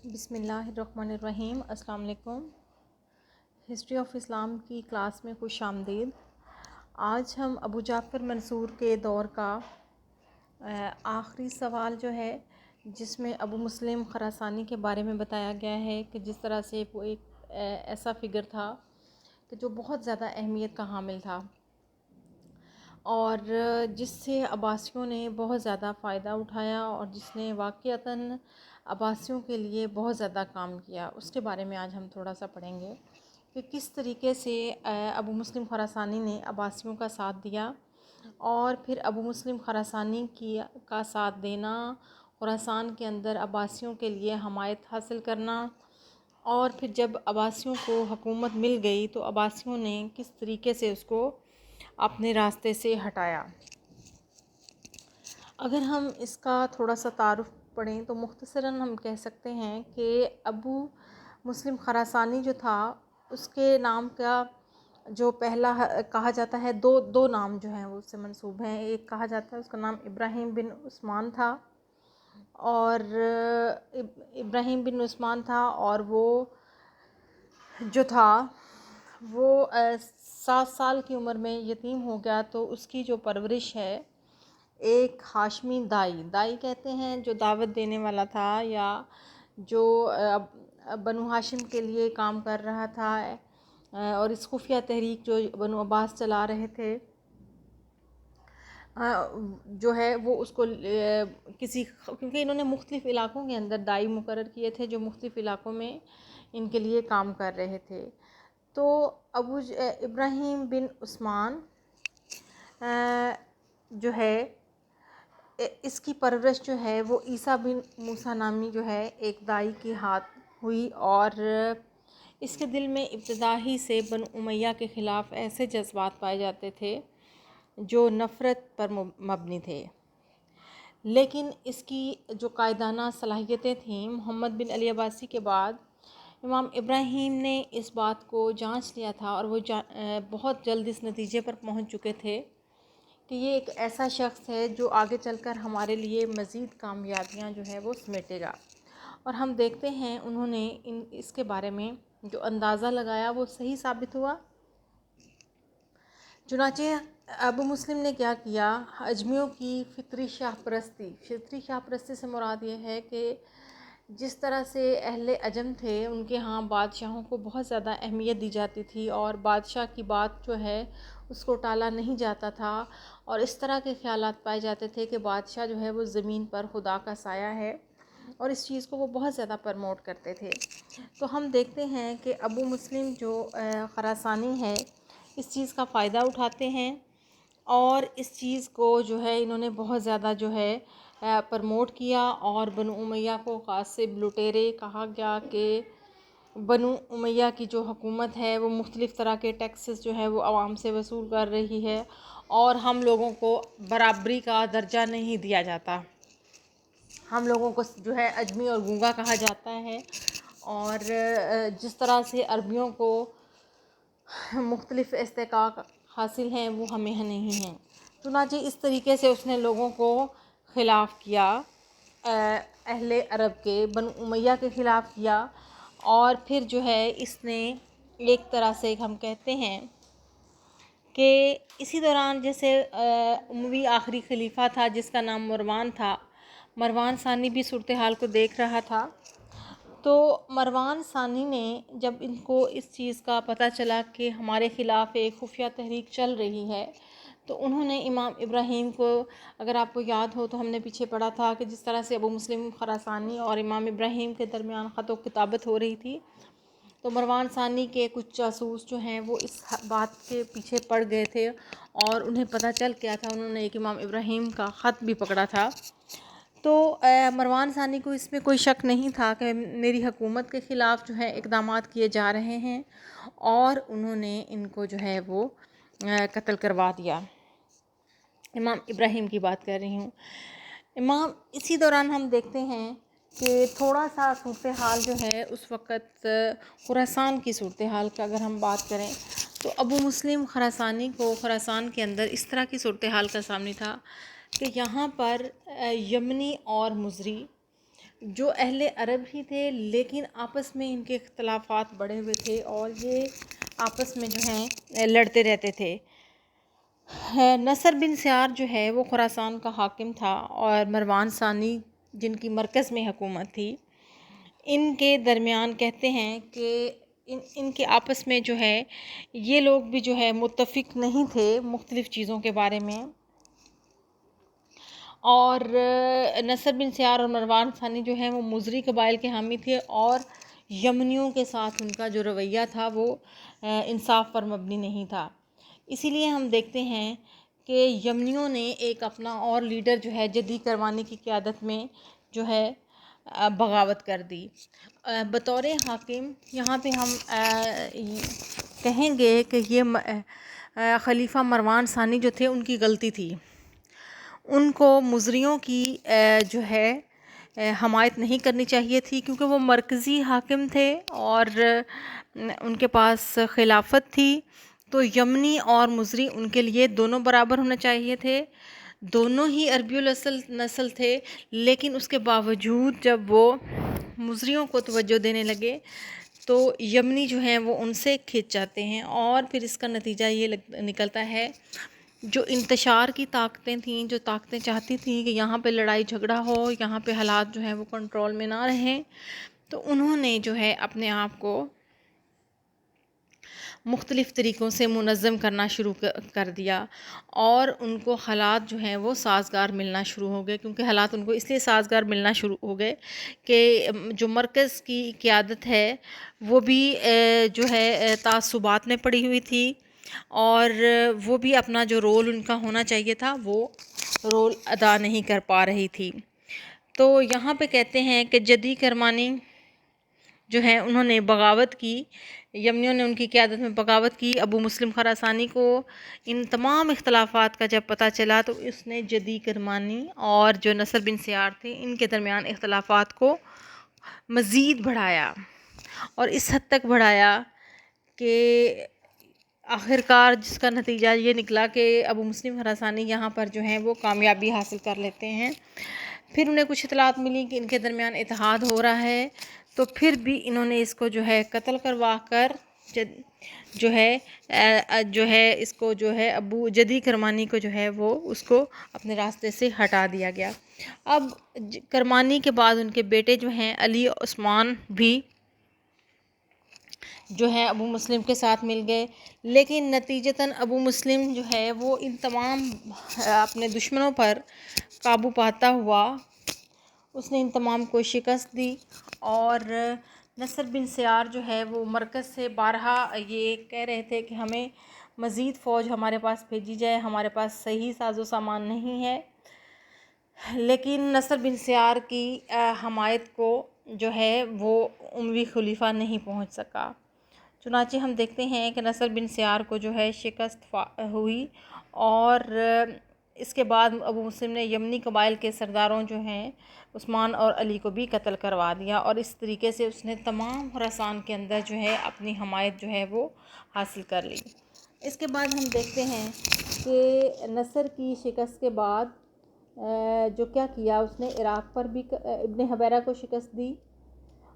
بسم اللہ الرحمن الرحیم۔ السلام علیکم۔ ہسٹری آف اسلام کی کلاس میں خوش آمدید۔ آج ہم ابو جعفر منصور کے دور کا آخری سوال جو ہے، جس میں ابو مسلم خراسانی کے بارے میں بتایا گیا ہے کہ جس طرح سے وہ ایک ایسا فگر تھا کہ جو بہت زیادہ اہمیت کا حامل تھا اور جس سے عباسیوں نے بہت زیادہ فائدہ اٹھایا اور جس نے واقعتاً عباسیوں کے لیے بہت زیادہ کام کیا، اس کے بارے میں آج ہم تھوڑا سا پڑھیں گے کہ کس طریقے سے ابو مسلم خراسانی نے عباسیوں کا ساتھ دیا، اور پھر ابو مسلم خراسانی کا ساتھ دینا، خراسان کے اندر عباسیوں کے لیے حمایت حاصل کرنا، اور پھر جب عباسیوں کو حکومت مل گئی تو عباسیوں نے کس طریقے سے اس کو اپنے راستے سے ہٹایا۔ اگر ہم اس کا تھوڑا سا تعارف پڑھیں تو مختصراً ہم کہہ سکتے ہیں کہ ابو مسلم خراسانی جو تھا، اس کے نام کا جو پہلا کہا جاتا ہے، دو نام جو ہیں وہ اس سے منسوب ہیں۔ ایک کہا جاتا ہے اس کا نام ابراہیم بن عثمان تھا، اور ابراہیم بن عثمان تھا، اور وہ جو تھا وہ 7 سال کی عمر میں یتیم ہو گیا، تو اس کی جو پرورش ہے ایک ہاشمی دائی کہتے ہیں، جو دعوت دینے والا تھا یا جو بنو ہاشم کے لیے کام کر رہا تھا، اور اس خفیہ تحریک جو بنو عباس چلا رہے تھے، جو ہے وہ اس کو کیونکہ انہوں نے مختلف علاقوں کے اندر دائی مقرر کیے تھے جو مختلف علاقوں میں ان کے لیے کام کر رہے تھے۔ تو ابراہیم بن عثمان جو ہے، اس کی پرورش جو ہے وہ عیسیٰ بن موسیٰ نامی جو ہے ایک دائی کے ہاتھ ہوئی، اور اس کے دل میں ابتدا ہی سے بنو امیہ کے خلاف ایسے جذبات پائے جاتے تھے جو نفرت پر مبنی تھے، لیکن اس کی جو قائدانہ صلاحیتیں تھیں، محمد بن علی عباسی کے بعد امام ابراہیم نے اس بات کو جانچ لیا تھا، اور وہ بہت جلد اس نتیجے پر پہنچ چکے تھے کہ یہ ایک ایسا شخص ہے جو آگے چل کر ہمارے لیے مزید کامیابیاں جو ہے وہ سمیٹے گا۔ اور ہم دیکھتے ہیں انہوں نے اس کے بارے میں جو اندازہ لگایا وہ صحیح ثابت ہوا۔ چنانچہ ابو مسلم نے کیا کیا، اجمیوں کی فطری شاہ پرستی سے مراد یہ ہے کہ جس طرح سے اہل عجم تھے، ان کے ہاں بادشاہوں کو بہت زیادہ اہمیت دی جاتی تھی، اور بادشاہ کی بات جو ہے اس کو ٹالا نہیں جاتا تھا، اور اس طرح کے خیالات پائے جاتے تھے کہ بادشاہ جو ہے وہ زمین پر خدا کا سایہ ہے، اور اس چیز کو وہ بہت زیادہ پرموٹ کرتے تھے۔ تو ہم دیکھتے ہیں کہ ابو مسلم جو خراسانی ہے، اس چیز کا فائدہ اٹھاتے ہیں، اور اس چیز کو جو ہے انہوں نے بہت زیادہ جو ہے پرموٹ کیا، اور بنو امیہ کو غاصب لٹیرے کہا گیا کہ بنو امیہ کی جو حکومت ہے وہ مختلف طرح کے ٹیکسز جو ہے وہ عوام سے وصول کر رہی ہے، اور ہم لوگوں کو برابری کا درجہ نہیں دیا جاتا، ہم لوگوں کو جو ہے اجمی اور گونگا کہا جاتا ہے، اور جس طرح سے عربیوں کو مختلف استحقاق حاصل ہیں وہ ہمیں نہیں ہیں۔ چنانچہ اس طریقے سے اس نے لوگوں کو خلاف کیا، اہل عرب کے بنو امیہ کے خلاف کیا، اور پھر جو ہے اس نے ایک طرح سے ہم کہتے ہیں کہ اسی دوران جیسے اموی آخری خلیفہ تھا جس کا نام مروان تھا، مروان ثانی بھی صورتحال کو دیکھ رہا تھا، تو مروان ثانی نے جب ان کو اس چیز کا پتہ چلا کہ ہمارے خلاف ایک خفیہ تحریک چل رہی ہے، تو انہوں نے امام ابراہیم کو، اگر آپ کو یاد ہو تو ہم نے پیچھے پڑھا تھا کہ جس طرح سے ابو مسلم خراسانی اور امام ابراہیم کے درمیان خط و کتابت ہو رہی تھی، تو مروان ثانی کے کچھ جاسوس جو ہیں وہ اس بات کے پیچھے پڑ گئے تھے، اور انہیں پتہ چل گیا تھا، انہوں نے ایک امام ابراہیم کا خط بھی پکڑا تھا۔ تو مروان ثانی کو اس میں کوئی شک نہیں تھا کہ میری حکومت کے خلاف جو ہے اقدامات کیے جا رہے ہیں، اور انہوں نے ان کو جو ہے وہ قتل کروا دیا۔ امام ابراہیم کی بات کر رہی ہوں۔ اسی دوران ہم دیکھتے ہیں کہ تھوڑا سا صورتحال جو ہے اس وقت خراسان کی صورتحال کا اگر ہم بات کریں تو ابو مسلم خراسانی کو خراسان کے اندر اس طرح کی صورتحال کا سامنا تھا کہ یہاں پر یمنی اور مزری جو اہل عرب ہی تھے لیکن آپس میں ان کے اختلافات بڑھے ہوئے تھے اور یہ آپس میں جو ہیں لڑتے رہتے تھے۔ نصر بن سیار جو ہے وہ خراسان کا حاکم تھا اور مروان ثانی جن کی مرکز میں حکومت تھی، ان کے درمیان کہتے ہیں کہ ان کے آپس میں جو ہے یہ لوگ بھی جو ہے متفق نہیں تھے مختلف چیزوں کے بارے میں، اور نصر بن سیار اور مروان ثانی جو ہیں وہ مزری قبائل کے حامی تھے اور یمنیوں کے ساتھ ان کا جو رویہ تھا وہ انصاف پر مبنی نہیں تھا۔ اسی لیے ہم دیکھتے ہیں کہ یمنیوں نے ایک اپنا اور لیڈر جو ہے جدی کروانی کی قیادت میں جو ہے بغاوت کر دی۔ بطور حاکم یہاں پہ ہم کہیں گے کہ یہ خلیفہ مروان ثانی جو تھے ان کی غلطی تھی، ان کو مزریوں کی جو ہے حمایت نہیں کرنی چاہیے تھی، کیونکہ وہ مرکزی حاکم تھے اور ان کے پاس خلافت تھی، تو یمنی اور مزری ان کے لیے دونوں برابر ہونا چاہیے تھے، دونوں ہی عربی الاصل نسل تھے، لیکن اس کے باوجود جب وہ مزریوں کو توجہ دینے لگے تو یمنی جو ہیں وہ ان سے کھنچ جاتے ہیں، اور پھر اس کا نتیجہ یہ نکلتا ہے جو انتشار کی طاقتیں تھیں، جو طاقتیں چاہتی تھیں کہ یہاں پہ لڑائی جھگڑا ہو، یہاں پہ حالات جو ہیں وہ کنٹرول میں نہ رہیں، تو انہوں نے جو ہے اپنے آپ کو مختلف طریقوں سے منظم کرنا شروع کر دیا، اور ان کو حالات جو ہیں وہ سازگار ملنا شروع ہو گئے، کیونکہ حالات ان کو اس لیے سازگار ملنا شروع ہو گئے کہ جو مرکز کی قیادت ہے وہ بھی جو ہے تعصبات میں پڑی ہوئی تھی، اور وہ بھی اپنا جو رول ان کا ہونا چاہیے تھا وہ رول ادا نہیں کر پا رہی تھی۔ تو یہاں پہ کہتے ہیں کہ جدی کرمانی جو ہے انہوں نے بغاوت کی، یمنیوں نے ان کی قیادت میں بغاوت کی۔ ابو مسلم خراسانی کو ان تمام اختلافات کا جب پتہ چلا تو اس نے جدی کرمانی اور جو نصر بن سیار تھے ان کے درمیان اختلافات کو مزید بڑھایا، اور اس حد تک بڑھایا کہ آخرکار جس کا نتیجہ یہ نکلا کہ ابو مسلم خراسانی یہاں پر جو ہیں وہ کامیابی حاصل کر لیتے ہیں۔ پھر انہیں کچھ اطلاعات ملی کہ ان کے درمیان اتحاد ہو رہا ہے، تو پھر بھی انہوں نے اس کو جو ہے قتل کروا کر جو ہے اس کو جو ہے ابو جدی کرمانی کو جو ہے وہ اس کو اپنے راستے سے ہٹا دیا گیا۔ اب کرمانی کے بعد ان کے بیٹے جو ہیں علی عثمان بھی جو ہے ابو مسلم کے ساتھ مل گئے، لیکن نتیجتاً ابو مسلم جو ہے وہ ان تمام اپنے دشمنوں پر قابو پاتا ہوا اس نے ان تمام کو شکست دی، اور نصر بن سیار جو ہے وہ مرکز سے بارہا یہ کہہ رہے تھے کہ ہمیں مزید فوج ہمارے پاس بھیجی جائے، ہمارے پاس صحیح ساز و سامان نہیں ہے، لیکن نصر بن سیار کی حمایت کو جو ہے وہ اموی خلیفہ نہیں پہنچ سکا۔ چنانچہ ہم دیکھتے ہیں کہ نصر بن سیار کو جو ہے شکست ہوئی، اور اس کے بعد ابو مسلم نے یمنی قبائل کے سرداروں جو ہیں عثمان اور علی کو بھی قتل کروا دیا، اور اس طریقے سے اس نے تمام خراسان کے اندر جو ہے اپنی حمایت جو ہے وہ حاصل کر لی۔ اس کے بعد ہم دیکھتے ہیں کہ نصر کی شکست کے بعد جو کیا کیا اس نے عراق پر بھی ابن حبیرہ کو شکست دی،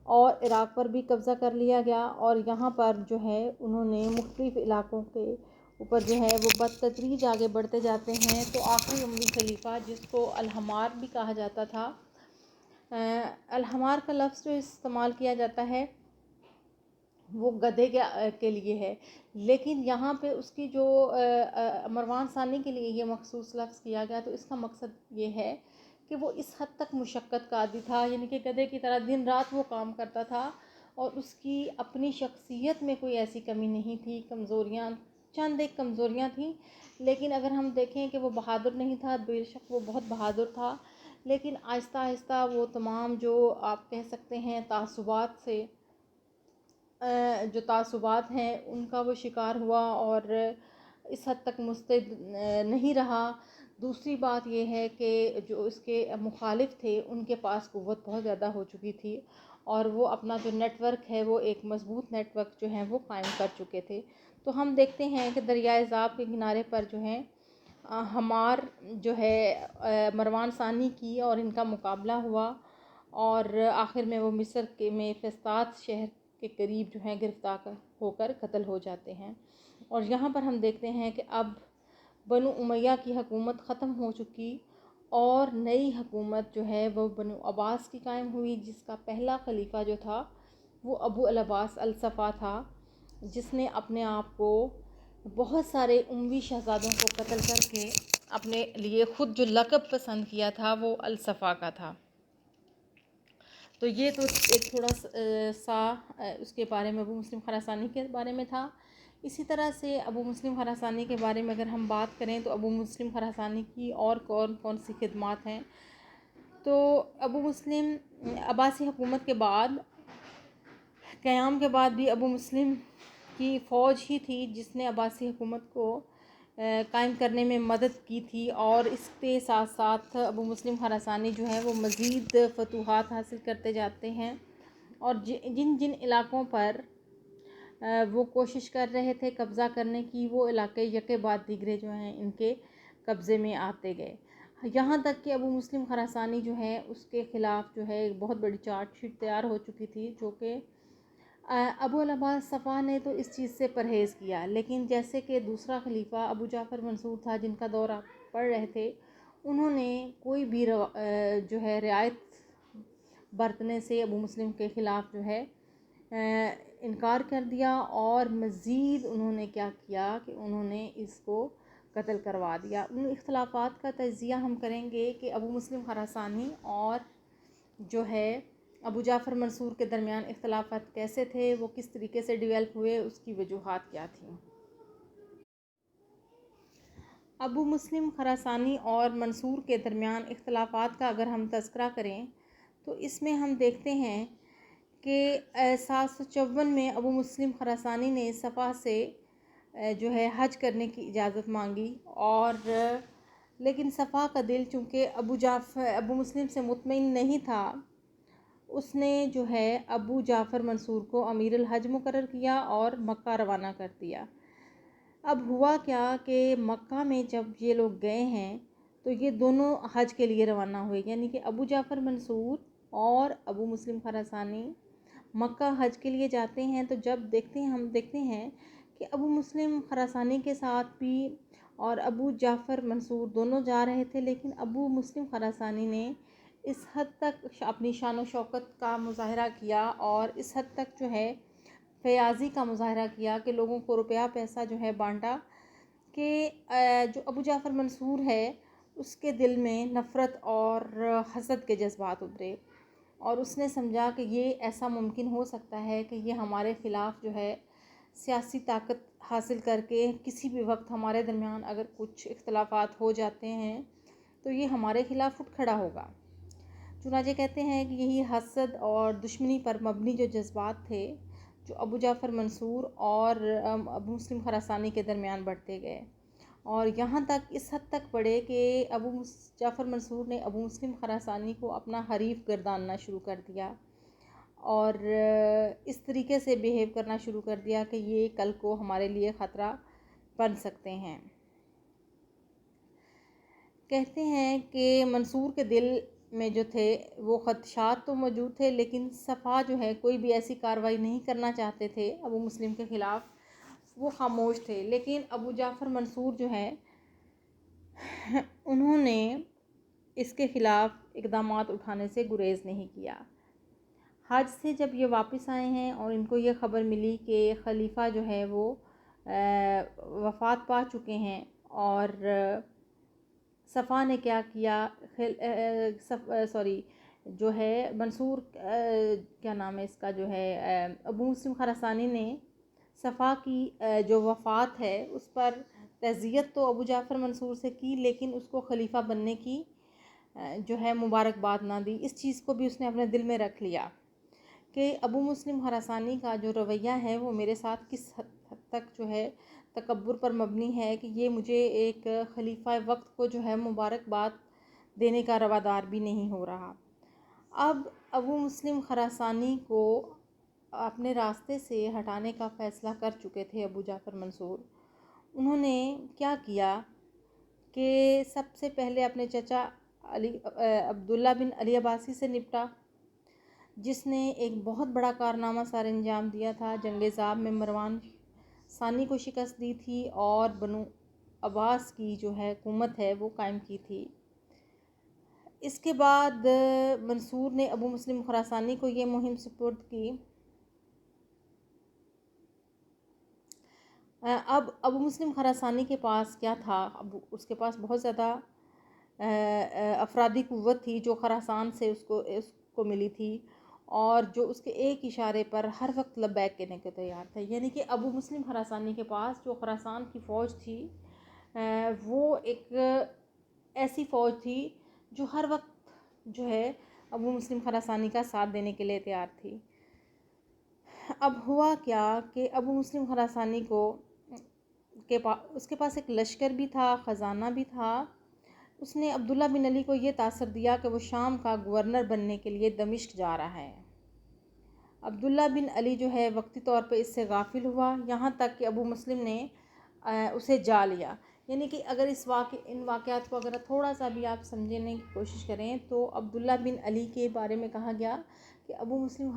اور عراق پر بھی قبضہ کر لیا گیا، اور یہاں پر جو ہے انہوں نے مختلف علاقوں کے اوپر جو ہے وہ بتدریج آگے بڑھتے جاتے ہیں، تو آخری اموی خلیفہ جس کو الحمار بھی کہا جاتا تھا، الحمار کا لفظ جو استعمال کیا جاتا ہے وہ گدھے کے لیے ہے، لیکن یہاں پہ اس کی جو مروان ثانی کے لیے یہ مخصوص لفظ کیا گیا، تو اس کا مقصد یہ ہے کہ وہ اس حد تک مشقت کا عادی تھا، یعنی کہ گدھے کی طرح دن رات وہ کام کرتا تھا، اور اس کی اپنی شخصیت میں کوئی ایسی کمی نہیں تھی، کمزوریاں چند ایک کمزوریاں تھیں، لیکن اگر ہم دیکھیں کہ وہ بہادر نہیں تھا، بے شک وہ بہت بہادر تھا، لیکن آہستہ آہستہ وہ تمام جو آپ کہہ سکتے ہیں تعصبات ہیں ان کا وہ شکار ہوا اور اس حد تک مستعد نہیں رہا۔ دوسری بات یہ ہے کہ جو اس کے مخالف تھے ان کے پاس قوت بہت زیادہ ہو چکی تھی، اور وہ اپنا جو نیٹ ورک ہے وہ ایک مضبوط نیٹ ورک جو ہے وہ قائم کر چکے تھے۔ تو ہم دیکھتے ہیں کہ دریائے زاب کے کنارے پر جو ہے ہمار جو ہے مروان ثانی کی اور ان کا مقابلہ ہوا، اور آخر میں وہ مصر کے میں فسطاط شہر کے قریب جو ہیں گرفتار ہو کر قتل ہو جاتے ہیں۔ اور یہاں پر ہم دیکھتے ہیں کہ اب بنو امیہ کی حکومت ختم ہو چکی اور نئی حکومت جو ہے وہ بنو عباس کی قائم ہوئی، جس کا پہلا خلیفہ جو تھا وہ ابو العباس الصفا تھا، جس نے اپنے آپ کو بہت سارے اموی شہزادوں کو قتل کر کے اپنے لیے خود جو لقب پسند کیا تھا وہ الصفا کا تھا۔ تو یہ تو ایک تھوڑا سا اس کے بارے میں ابو مسلم خراسانی کے بارے میں تھا۔ اسی طرح سے ابو مسلم خراسانی کے بارے میں اگر ہم بات کریں تو ابو مسلم خراسانی کی اور کون کون سی خدمات ہیں، تو ابو مسلم عباسی حکومت کے بعد قیام کے بعد بھی ابو مسلم کی فوج ہی تھی جس نے عباسی حکومت کو قائم کرنے میں مدد کی تھی، اور اس کے ساتھ ساتھ ابو مسلم خراسانی جو ہے وہ مزید فتوحات حاصل کرتے جاتے ہیں، اور جن جن علاقوں پر وہ کوشش کر رہے تھے قبضہ کرنے کی، وہ علاقے یکے بعد دیگرے جو ہیں ان کے قبضے میں آتے گئے، یہاں تک کہ ابو مسلم خراسانی جو ہے اس کے خلاف جو ہے ایک بہت بڑی چارج شیٹ تیار ہو چکی تھی، جو کہ ابو العباس صفا نے تو اس چیز سے پرہیز کیا، لیکن جیسے کہ دوسرا خلیفہ ابو جعفر منصور تھا جن کا دور آپ پڑھ رہے تھے، انہوں نے کوئی بھی جو ہے رعایت برتنے سے ابو مسلم کے خلاف جو ہے انکار کر دیا، اور مزید انہوں نے کیا کیا کہ انہوں نے اس کو قتل کروا دیا۔ ان اختلافات کا تجزیہ ہم کریں گے کہ ابو مسلم خراسانی اور جو ہے ابو جعفر منصور کے درمیان اختلافات کیسے تھے، وہ کس طریقے سے ڈیولپ ہوئے، اس کی وجوہات کیا تھیں۔ ابو مسلم خراسانی اور منصور کے درمیان اختلافات کا اگر ہم تذکرہ کریں تو اس میں ہم دیکھتے ہیں کہ 754 میں ابو مسلم خراسانی نے صفا سے جو ہے حج کرنے کی اجازت مانگی، اور لیکن صفا کا دل چونکہ ابو مسلم سے مطمئن نہیں تھا، اس نے جو ہے ابو جعفر منصور کو امیر الحج مقرر کیا اور مکہ روانہ کر دیا۔ اب ہوا کیا کہ مکہ میں جب یہ لوگ گئے ہیں تو یہ دونوں حج کے لیے روانہ ہوئے، یعنی کہ ابو جعفر منصور اور ابو مسلم خراسانی مکہ حج کے لیے جاتے ہیں، تو جب ہم دیکھتے ہیں کہ ابو مسلم خراسانی کے ساتھ بھی اور ابو جعفر منصور دونوں جا رہے تھے، لیکن ابو مسلم خراسانی نے اس حد تک اپنی شان و شوکت کا مظاہرہ کیا اور اس حد تک جو ہے فیاضی کا مظاہرہ کیا کہ لوگوں کو روپیہ پیسہ جو ہے بانٹا، کہ جو ابو جعفر منصور ہے اس کے دل میں نفرت اور حسد کے جذبات ابھرے، اور اس نے سمجھا کہ یہ ایسا ممکن ہو سکتا ہے کہ یہ ہمارے خلاف جو ہے سیاسی طاقت حاصل کر کے کسی بھی وقت ہمارے درمیان اگر کچھ اختلافات ہو جاتے ہیں تو یہ ہمارے خلاف اٹھ کھڑا ہوگا۔ چنانچہ کہتے ہیں کہ یہی حسد اور دشمنی پر مبنی جو جذبات تھے جو ابو جعفر منصور اور ابو مسلم خراسانی کے درمیان بڑھتے گئے، اور یہاں تک اس حد تک بڑھے کہ ابو جعفر منصور نے ابو مسلم خراسانی کو اپنا حریف گرداننا شروع کر دیا، اور اس طریقے سے بیہیو کرنا شروع کر دیا کہ یہ کل کو ہمارے لیے خطرہ بن سکتے ہیں۔ کہتے ہیں کہ منصور کے دل میں جو تھے وہ خدشات تو موجود تھے، لیکن صفا جو ہے کوئی بھی ایسی کارروائی نہیں کرنا چاہتے تھے ابو مسلم کے خلاف، وہ خاموش تھے، لیکن ابو جعفر منصور جو ہے انہوں نے اس کے خلاف اقدامات اٹھانے سے گریز نہیں کیا۔ حج سے جب یہ واپس آئے ہیں اور ان کو یہ خبر ملی کہ خلیفہ جو ہے وہ وفات پا چکے ہیں، اور صفا نے کیا کیا، جو ہے منصور کیا نام ہے اس کا جو ہے ابو مسلم خراسانی نے صفا کی جو وفات ہے اس پر تعزیت تو ابو جعفر منصور سے کی، لیکن اس کو خلیفہ بننے کی جو ہے مبارکباد نہ دی۔ اس چیز کو بھی اس نے اپنے دل میں رکھ لیا کہ ابو مسلم خراسانی کا جو رویہ ہے وہ میرے ساتھ کس حد تک جو ہے تکبر پر مبنی ہے کہ یہ مجھے ایک خلیفہ وقت کو جو ہے مبارکباد دینے کا روادار بھی نہیں ہو رہا۔ اب ابو مسلم خراسانی کو اپنے راستے سے ہٹانے کا فیصلہ کر چکے تھے ابو جعفر منصور۔ انہوں نے کیا کیا کہ سب سے پہلے اپنے چچا عبداللہ بن علی عباسی سے نپٹا، جس نے ایک بہت بڑا کارنامہ سر انجام دیا تھا. جنگ ذاب میں مروان ثانی کو شکست دی تھی اور بنو عباس کی جو ہے حکومت ہے وہ قائم کی تھی. اس کے بعد منصور نے ابو مسلم خراسانی کو یہ مہم سپرد کی. اب ابو مسلم خراسانی کے پاس کیا تھا؟ اب اس کے پاس بہت زیادہ افرادی قوت تھی جو خراسان سے اس کو ملی تھی، اور جو اس کے ایک اشارے پر ہر وقت لبیک کہنے کے تیار تھے. یعنی کہ ابو مسلم خراسانی کے پاس جو خراسان کی فوج تھی وہ ایک ایسی فوج تھی جو ہر وقت جو ہے ابو مسلم خراسانی کا ساتھ دینے کے لیے تیار تھی. اب ہوا کیا کہ ابو مسلم خراسانی اس کے پاس ایک لشکر بھی تھا، خزانہ بھی تھا. اس نے عبداللہ بن علی کو یہ تاثر دیا کہ وہ شام کا گورنر بننے کے لیے دمشق جا رہا ہے. عبداللہ بن علی جو ہے وقتی طور پہ اس سے غافل ہوا، یہاں تک کہ ابو مسلم نے اسے جا لیا. یعنی کہ اگر ان واقعات کو اگر تھوڑا سا بھی آپ سمجھنے کی کوشش کریں تو عبداللہ بن علی کے بارے میں کہا گیا کہ ابو مسلم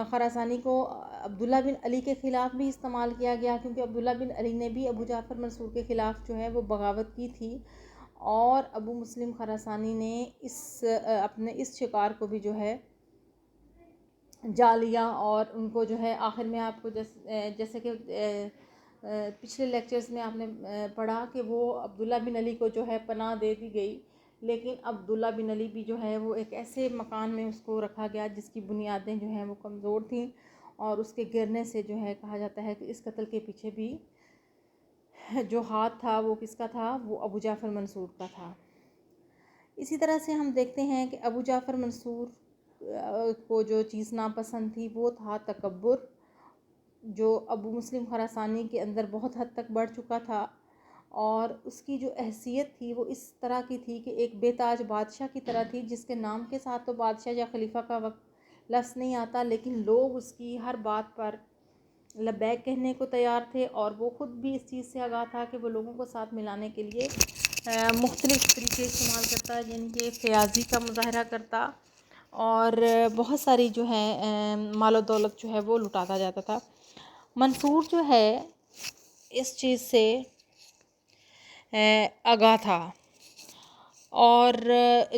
خراسانی کو عبداللہ بن علی کے خلاف بھی استعمال کیا گیا، کیونکہ عبداللہ بن علی نے بھی ابو جعفر منصور کے خلاف جو ہے وہ بغاوت کی تھی، اور ابو مسلم خراسانی نے اپنے اس شکار کو بھی جو ہے جا لیا. اور ان کو جو ہے آخر میں آپ کو جیسے کہ پچھلے لیکچرز میں آپ نے پڑھا کہ وہ عبداللہ بن علی کو جو ہے پناہ دے دی گئی، لیکن عبداللہ بن علی بھی جو ہے وہ ایک ایسے مکان میں اس کو رکھا گیا جس کی بنیادیں جو ہیں وہ کمزور تھیں، اور اس کے گرنے سے جو ہے کہا جاتا ہے کہ اس قتل کے پیچھے بھی جو ہاتھ تھا وہ کس کا تھا؟ وہ ابو جعفر منصور کا تھا. اسی طرح سے ہم دیکھتے ہیں کہ ابو جعفر منصور کو جو چیز ناپسند تھی وہ تھا تکبر، جو ابو مسلم خراسانی کے اندر بہت حد تک بڑھ چکا تھا. اور اس کی جو حیثیت تھی وہ اس طرح کی تھی کہ ایک بے تاج بادشاہ کی طرح تھی، جس کے نام کے ساتھ تو بادشاہ یا خلیفہ کا وقت لفظ نہیں آتا، لیکن لوگ اس کی ہر بات پر لبیک کہنے کو تیار تھے، اور وہ خود بھی اس چیز سے آگاہ تھا کہ وہ لوگوں کو ساتھ ملانے کے لیے مختلف طریقے استعمال کرتا، یعنی کہ فیاضی کا مظاہرہ کرتا، اور بہت ساری جو ہے مال و دولت جو ہے وہ لٹاتا جاتا تھا. منصور جو ہے اس چیز سے آگاہ تھا، اور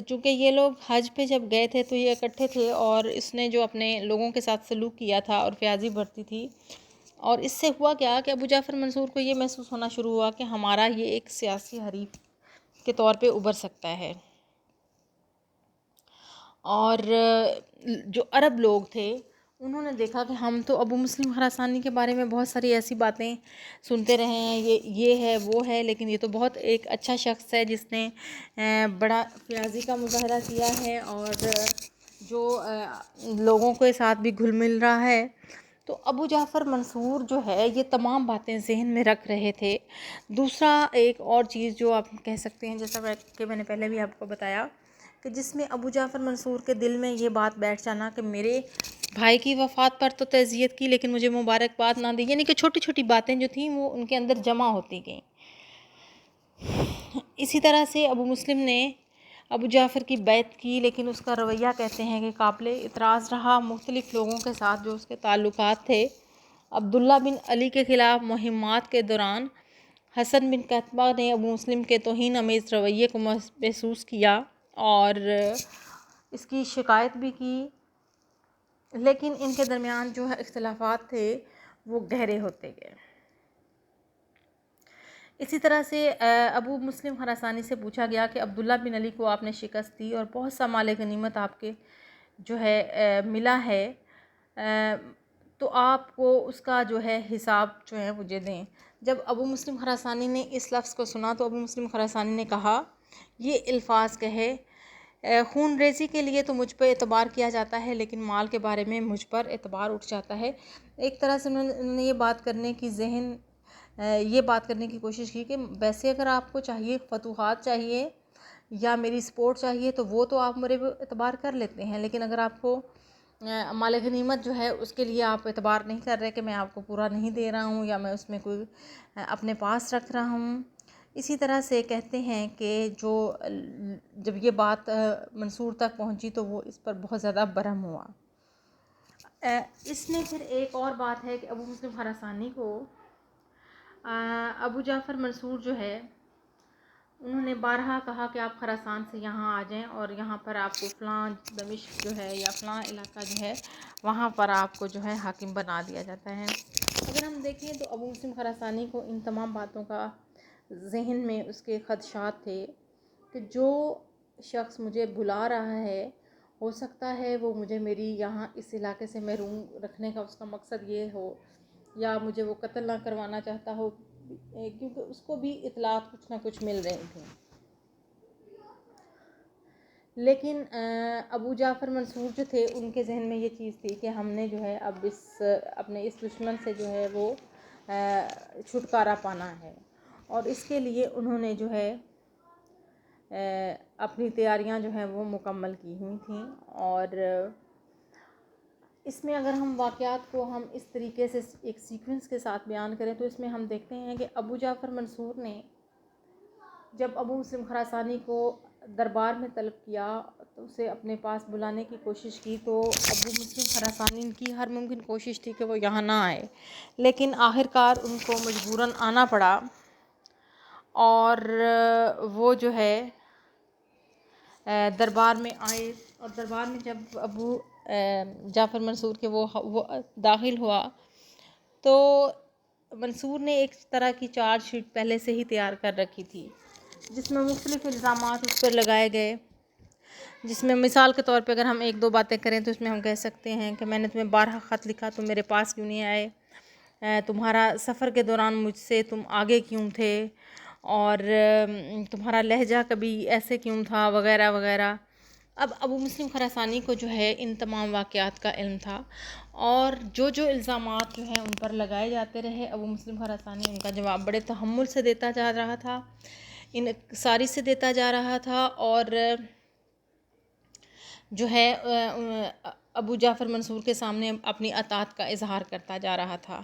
چونکہ یہ لوگ حج پہ جب گئے تھے تو یہ اکٹھے تھے، اور اس نے جو اپنے لوگوں کے ساتھ سلوک کیا تھا اور فیاضی برتی تھی، اور اس سے ہوا کیا کہ ابو جعفر منصور کو یہ محسوس ہونا شروع ہوا کہ ہمارا یہ ایک سیاسی حریف کے طور پہ ابھر سکتا ہے. اور جو عرب لوگ تھے انہوں نے دیکھا کہ ہم تو ابو مسلم خراسانی کے بارے میں بہت ساری ایسی باتیں سنتے رہے ہیں، یہ ہے وہ ہے، لیکن یہ تو بہت ایک اچھا شخص ہے جس نے بڑا فیاضی کا مظاہرہ کیا ہے اور جو لوگوں کے ساتھ بھی گھل مل رہا ہے. تو ابو جعفر منصور جو ہے یہ تمام باتیں ذہن میں رکھ رہے تھے. دوسرا ایک اور چیز جو آپ کہہ سکتے ہیں، جیسا کہ میں نے پہلے بھی آپ کو بتایا، کہ جس میں ابو جعفر منصور کے دل میں یہ بات بیٹھ جانا کہ میرے بھائی کی وفات پر تو تعزیت کی لیکن مجھے مبارکباد نہ دی، یعنی کہ چھوٹی چھوٹی باتیں جو تھیں وہ ان کے اندر جمع ہوتی گئیں. اسی طرح سے ابو مسلم نے ابو جعفر کی بیعت کی، لیکن اس کا رویہ کہتے ہیں کہ قابل اعتراض رہا. مختلف لوگوں کے ساتھ جو اس کے تعلقات تھے، عبداللہ بن علی کے خلاف مہمات کے دوران حسن بن قتبہ نے ابو مسلم کے توہین آمیز رویے کو محسوس کیا اور اس کی شکایت بھی کی، لیکن ان کے درمیان جو اختلافات تھے وہ گہرے ہوتے گئے. اسی طرح سے ابو مسلم خراسانی سے پوچھا گیا کہ عبداللہ بن علی کو آپ نے شکست دی اور بہت سا مال غنیمت آپ کے جو ہے ملا ہے، تو آپ کو اس کا جو ہے حساب جو ہے مجھے دیں. جب ابو مسلم خراسانی نے اس لفظ کو سنا تو ابو مسلم خراسانی نے کہا، یہ الفاظ کہے، خون ریزی کے لیے تو مجھ پہ اعتبار کیا جاتا ہے لیکن مال کے بارے میں مجھ پر اعتبار اٹھ جاتا ہے. ایک طرح سے انہوں نے یہ بات کرنے کی کوشش کی کہ ویسے اگر آپ کو چاہیے فتوحات چاہیے یا میری سپورٹ چاہیے تو وہ تو آپ میرے اعتبار کر لیتے ہیں، لیکن اگر آپ کو مال غنیمت جو ہے اس کے لیے آپ اعتبار نہیں کر رہے کہ میں آپ کو پورا نہیں دے رہا ہوں یا میں اس میں کوئی اپنے پاس رکھ رہا ہوں. اسی طرح سے کہتے ہیں کہ جب یہ بات منصور تک پہنچی تو وہ اس پر بہت زیادہ برہم ہوا۔ اس نے پھر ایک اور بات ہے کہ ابو مسلم خراسانی کو ابو جعفر منصور جو ہے انہوں نے بارہا کہا کہ آپ خراسان سے یہاں آ جائیں اور یہاں پر آپ کو فلاں دمشق جو ہے یا فلاں علاقہ جو ہے وہاں پر آپ کو جو ہے حاکم بنا دیا جاتا ہے۔ اگر ہم دیکھیں تو ابو مسلم خراسانی کو ان تمام باتوں کا ذہن میں اس کے خدشات تھے کہ جو شخص مجھے بلا رہا ہے ہو سکتا ہے وہ مجھے میری یہاں اس علاقے سے محروم رکھنے کا اس کا مقصد یہ ہو، یا مجھے وہ قتل نہ کروانا چاہتا ہو، کیونکہ اس کو بھی اطلاعات کچھ نہ کچھ مل رہی تھیں۔ لیکن ابو جعفر منصور جو تھے ان کے ذہن میں یہ چیز تھی کہ ہم نے جو ہے اب اپنے اس دشمن سے جو ہے وہ چھٹکارا پانا ہے، اور اس کے لیے انہوں نے جو ہے اپنی تیاریاں جو ہیں وہ مکمل کی ہوئی تھیں۔ اور اس میں اگر ہم واقعات کو ہم اس طریقے سے ایک سیکوینس کے ساتھ بیان کریں تو اس میں ہم دیکھتے ہیں کہ ابو جعفر منصور نے جب ابو مسلم خراسانی کو دربار میں طلب کیا تو اسے اپنے پاس بلانے کی کوشش کی، تو ابو مسلم خراسانی کی ہر ممکن کوشش تھی کہ وہ یہاں نہ آئے، لیکن آخر کار ان کو مجبوراً آنا پڑا۔ اور وہ جو ہے دربار میں آئے، اور دربار میں جب ابو جعفر منصور کے وہ داخل ہوا تو منصور نے ایک طرح کی چارج شیٹ پہلے سے ہی تیار کر رکھی تھی جس میں مختلف الزامات اس پر لگائے گئے، جس میں مثال کے طور پہ اگر ہم ایک دو باتیں کریں تو اس میں ہم کہہ سکتے ہیں کہ میں نے تمہیں 12 خط لکھا، تم میرے پاس کیوں نہیں آئے، تمہارا سفر کے دوران مجھ سے تم آگے کیوں تھے، اور تمہارا لہجہ کبھی ایسے کیوں تھا، وغیرہ وغیرہ۔ اب ابو مسلم خراسانی کو جو ہے ان تمام واقعات کا علم تھا، اور جو الزامات جو ہیں ان پر لگائے جاتے رہے ابو مسلم خراسانی ان کا جواب بڑے تحمل سے دیتا جا رہا تھا، انکساری سے دیتا جا رہا تھا، اور جو ہے ابو جعفر منصور کے سامنے اپنی اطاعت کا اظہار کرتا جا رہا تھا۔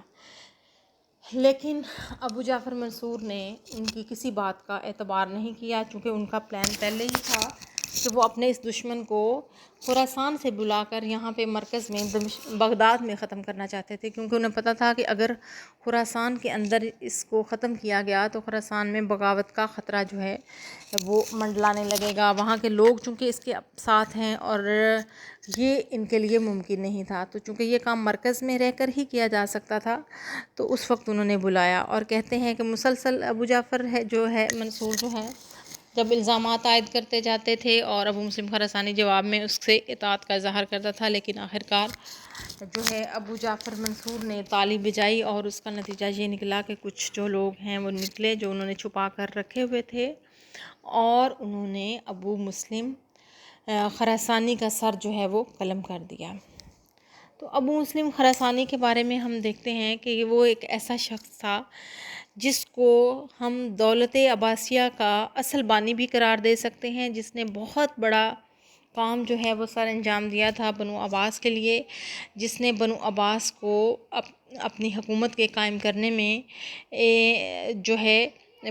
لیکن ابو جعفر منصور نے ان کی کسی بات کا اعتبار نہیں کیا، چونکہ ان کا پلان پہلے ہی تھا کہ وہ اپنے اس دشمن کو خراسان سے بلا کر یہاں پہ مرکز میں بغداد میں ختم کرنا چاہتے تھے، کیونکہ انہیں پتہ تھا کہ اگر خراسان کے اندر اس کو ختم کیا گیا تو خراسان میں بغاوت کا خطرہ جو ہے وہ منڈلانے لگے گا، وہاں کے لوگ چونکہ اس کے ساتھ ہیں، اور یہ ان کے لیے ممکن نہیں تھا۔ تو چونکہ یہ کام مرکز میں رہ کر ہی کیا جا سکتا تھا تو اس وقت انہوں نے بلایا، اور کہتے ہیں کہ مسلسل ابو جعفر منصور جو ہے جب الزامات عائد کرتے جاتے تھے اور ابو مسلم خراسانی جواب میں اس سے اطاعت کا اظہار کرتا تھا، لیکن آخر کار جو ہے ابو جعفر منصور نے تالی بجائی، اور اس کا نتیجہ یہ نکلا کہ کچھ جو لوگ ہیں وہ نکلے جو انہوں نے چھپا کر رکھے ہوئے تھے، اور انہوں نے ابو مسلم خراسانی کا سر جو ہے وہ قلم کر دیا۔ تو ابو مسلم خراسانی کے بارے میں ہم دیکھتے ہیں کہ وہ ایک ایسا شخص تھا جس کو ہم دولت عباسیہ کا اصل بانی بھی قرار دے سکتے ہیں، جس نے بہت بڑا کام جو ہے وہ سر انجام دیا تھا بنو عباس کے لیے، جس نے بنو عباس کو اپنی حکومت کے قائم کرنے میں جو ہے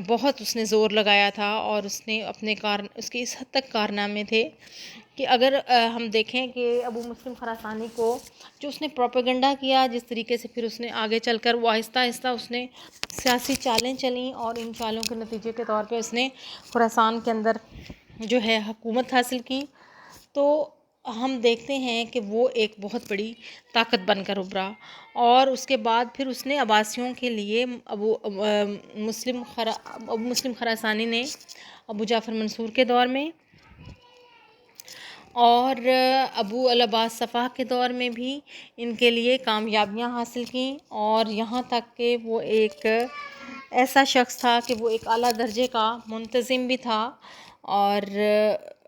بہت اس نے زور لگایا تھا، اور اس نے اس کے اس حد تک کارنامے تھے کہ اگر ہم دیکھیں کہ ابو مسلم خراسانی کو جو اس نے پروپیگنڈا کیا، جس طریقے سے پھر اس نے آگے چل کر وہ آہستہ آہستہ اس نے سیاسی چالیں چلیں، اور ان چالوں کے نتیجے کے طور پہ اس نے خراسان کے اندر جو ہے حکومت حاصل کی، تو ہم دیکھتے ہیں کہ وہ ایک بہت بڑی طاقت بن کر ابھرا، اور اس کے بعد پھر اس نے عباسیوں کے لیے ابو مسلم خراسانی نے ابو جعفر منصور کے دور میں اور ابو العباس صفح کے دور میں بھی ان کے لیے کامیابیاں حاصل کیں، اور یہاں تک کہ وہ ایک ایسا شخص تھا کہ وہ ایک اعلیٰ درجے کا منتظم بھی تھا، اور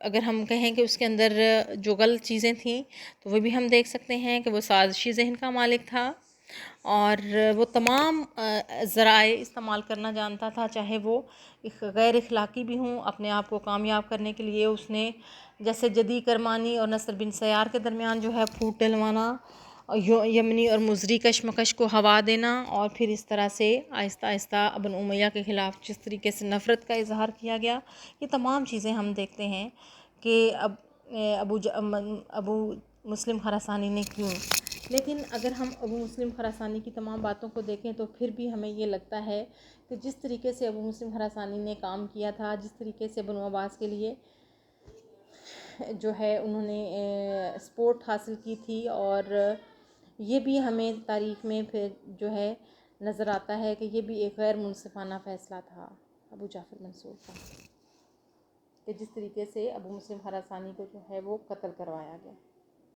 اگر ہم کہیں کہ اس کے اندر جو غلط چیزیں تھیں تو وہ بھی ہم دیکھ سکتے ہیں کہ وہ سازشی ذہن کا مالک تھا، اور وہ تمام ذرائع استعمال کرنا جانتا تھا، چاہے وہ غیر اخلاقی بھی ہوں۔ اپنے آپ کو کامیاب کرنے کے لیے اس نے جیسے جدی کرمانی اور نصر بن سیار کے درمیان جو ہے پھوٹ ڈلوانا، یمنی اور مزری کشمکش کو ہوا دینا، اور پھر اس طرح سے آہستہ آہستہ بنو امیہ کے خلاف جس طریقے سے نفرت کا اظہار کیا گیا، یہ تمام چیزیں ہم دیکھتے ہیں کہ ابو مسلم خراسانی نے کیوں. لیکن اگر ہم ابو مسلم خراسانی کی تمام باتوں کو دیکھیں تو پھر بھی ہمیں یہ لگتا ہے کہ جس طریقے سے ابو مسلم خراسانی نے کام کیا تھا، جس طریقے سے بنو عباس کے لیے جو ہے انہوں نے سپورٹ حاصل کی تھی، اور یہ بھی ہمیں تاریخ میں پھر جو ہے نظر آتا ہے کہ یہ بھی ایک غیر منصفانہ فیصلہ تھا ابو جعفر منصور کا، کہ جس طریقے سے ابو مسلم خراسانی کو جو ہے وہ قتل کروایا گیا.